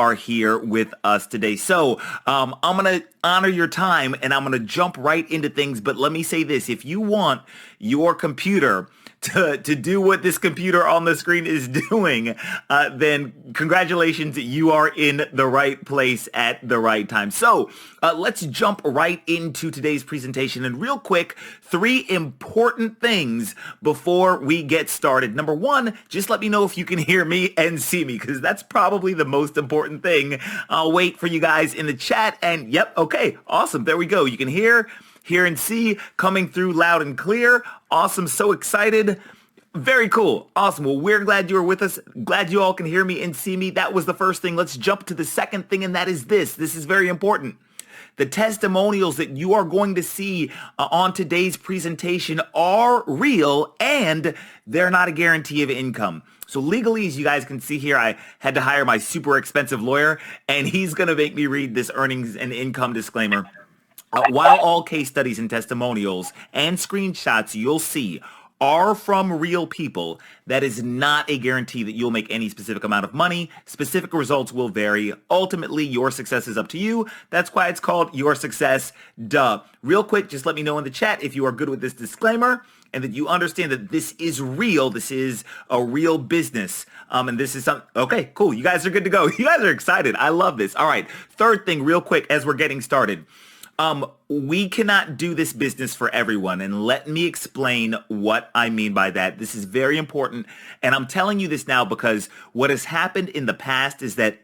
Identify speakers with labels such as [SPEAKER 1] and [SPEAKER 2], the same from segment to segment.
[SPEAKER 1] are here with us today. So I'm going to honor your time and I'm going to jump right into things. But let me say this. If you want your computer to do what this computer on the screen is doing, then congratulations, you are in the right place at the right time. So let's jump right into today's presentation. And real quick, 3 important things before we get started. Number 1, just let me know if you can hear me and see me, because that's probably the most important thing. I'll wait for you guys in the chat. And yep, okay, awesome. There we go. You can hear and see coming through loud and clear. Awesome. So excited. Very cool. Awesome. Well, we're glad you were with us. Glad you all can hear me and see me. That was the first thing. Let's jump to the second thing, and that is this. This is very important. The testimonials that you are going to see on today's presentation are real, and they're not a guarantee of income. So legally, as you guys can see here, I had to hire my super expensive lawyer, and he's going to make me read this earnings and income disclaimer. While all case studies and testimonials and screenshots you'll see are from real people, that is not a guarantee that you'll make any specific amount of money. Specific results will vary. Ultimately, your success is up to you. That's why it's called Your Success. Duh. Real quick, just let me know in the chat if you are good with this disclaimer and that you understand that this is real. This is a real business. And this is something. Okay, cool. You guys are good to go. You guys are excited. I love this. All right. Third thing, real quick, as we're getting started. We cannot do this business for everyone. And let me explain what I mean by that. This is very important. And I'm telling you this now because what has happened in the past is that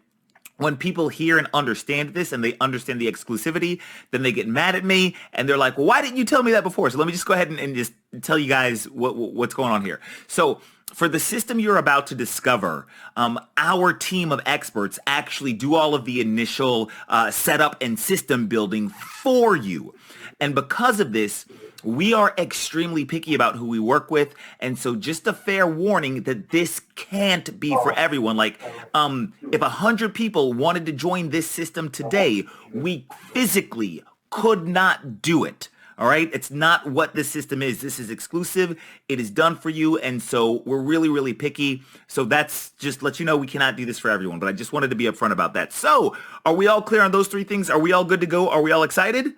[SPEAKER 1] when people hear and understand this and they understand the exclusivity, then they get mad at me and they're like, well, why didn't you tell me that before? So let me just go ahead and just tell you guys what's going on here. So for the system you're about to discover, our team of experts actually do all of the initial setup and system building for you. And because of this, we are extremely picky about who we work with. And so just a fair warning that this can't be for everyone. Like if 100 people wanted to join this system today, we physically could not do it. All right. It's not what this system is. This is exclusive. It is done for you. And so we're really, really picky. So that's just let you know we cannot do this for everyone. But I just wanted to be upfront about that. So are we all clear on those 3 things? Are we all good to go? Are we all excited?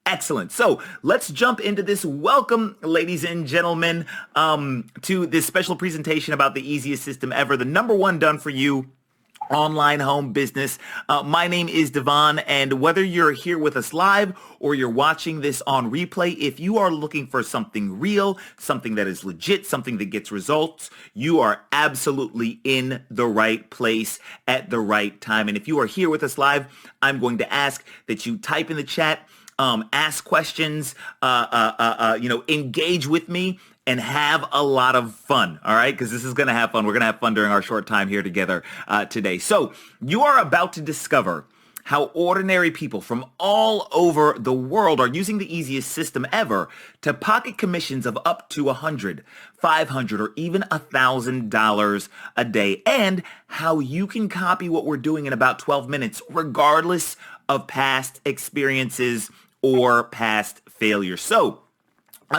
[SPEAKER 1] Excellent. So let's jump into this. Welcome, ladies and gentlemen, to this special presentation about the easiest system ever, the number 1 done for you online home business. My name is Devon, and whether you're here with us live or you're watching this on replay, if you are looking for something real, something that is legit, something that gets results, you are absolutely in the right place at the right time. And if you are here with us live, I'm going to ask that you type in the chat, ask questions, engage with me, and have a lot of fun, all right? Because this is going to have fun. We're going to have fun during our short time here together today. So you are about to discover how ordinary people from all over the world are using the easiest system ever to pocket commissions of up to $100, $500, or even $1,000 a day, and how you can copy what we're doing in about 12 minutes, regardless of past experiences or past failures. So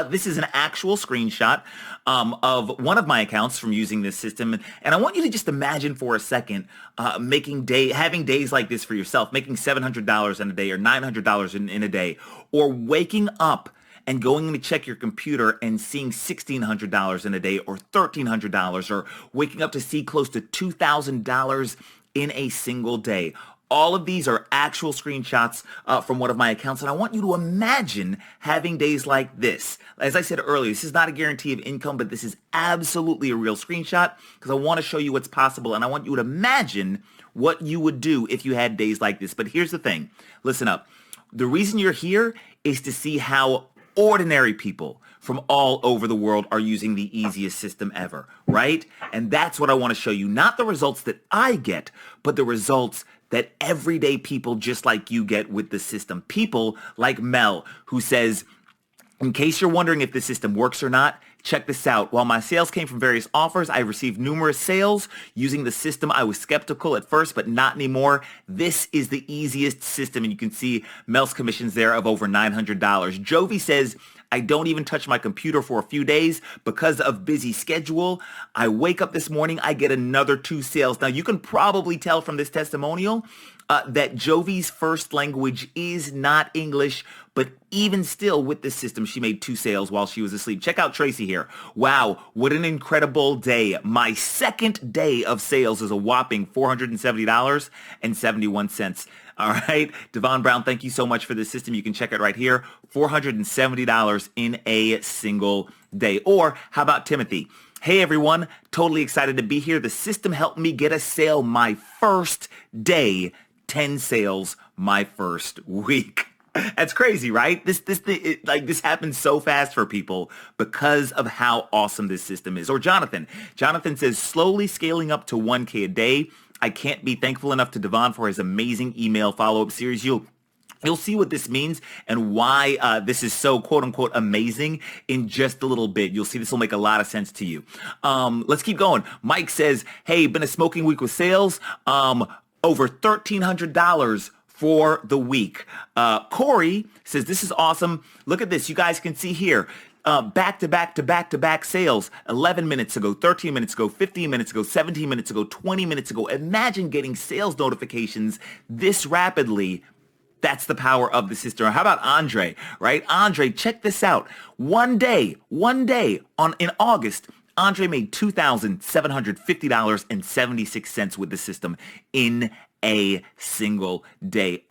[SPEAKER 1] this is an actual screenshot of one of my accounts from using this system. And I want you to just imagine for a second having days like this for yourself, making $700 in a day or $900 in a day, or waking up and going to check your computer and seeing $1,600 in a day or $1,300, or waking up to see close to $2,000 in a single day. All of these are actual screenshots from one of my accounts, and I want you to imagine having days like this. As I said earlier, this is not a guarantee of income, but this is absolutely a real screenshot because I want to show you what's possible, and I want you to imagine what you would do if you had days like this. But here's the thing. Listen up. The reason you're here is to see how ordinary people from all over the world are using the easiest system ever, right? And that's what I want to show you. Not the results that I get, but the results that everyday people just like you get with the system. People like Mel, who says, in case you're wondering if the system works or not, Check this out. While my sales came from various offers, I received numerous sales using the system. I was skeptical at first, but not anymore. This is the easiest system, and you can see Mel's commissions there of over $900. Jovi says, I don't even touch my computer for a few days because of busy schedule. I wake up this morning, I get another 2 sales. Now, you can probably tell from this testimonial that Jovi's first language is not English, but even still with this system, she made 2 sales while she was asleep. Check out Tracy here. Wow, what an incredible day. My second day of sales is a whopping $470.71. All right, Devon Brown, thank you so much for this system. You can check it right here, $470 in a single day. Or how about Timothy? Hey everyone, totally excited to be here. The system helped me get a sale my first day, 10 sales my first week. That's crazy, right? This happens so fast for people because of how awesome this system is. Or Jonathan says, slowly scaling up to 1K a day. I can't be thankful enough to Devon for his amazing email follow-up series. You'll see what this means and why this is so quote-unquote amazing in just a little bit. You'll see this will make a lot of sense to you. Let's keep going. Mike says, hey, been a smoking week with sales. Over $1,300 for the week. Corey says, this is awesome. Look at this. You guys can see here. Back-to-back sales 11 minutes ago, 13 minutes ago, 15 minutes ago, 17 minutes ago, 20 minutes ago. Imagine getting sales notifications this rapidly. That's the power of the system. How about Andre, right? Andre, check this out. One day in August, Andre made $2,750.76 with the system in a single day.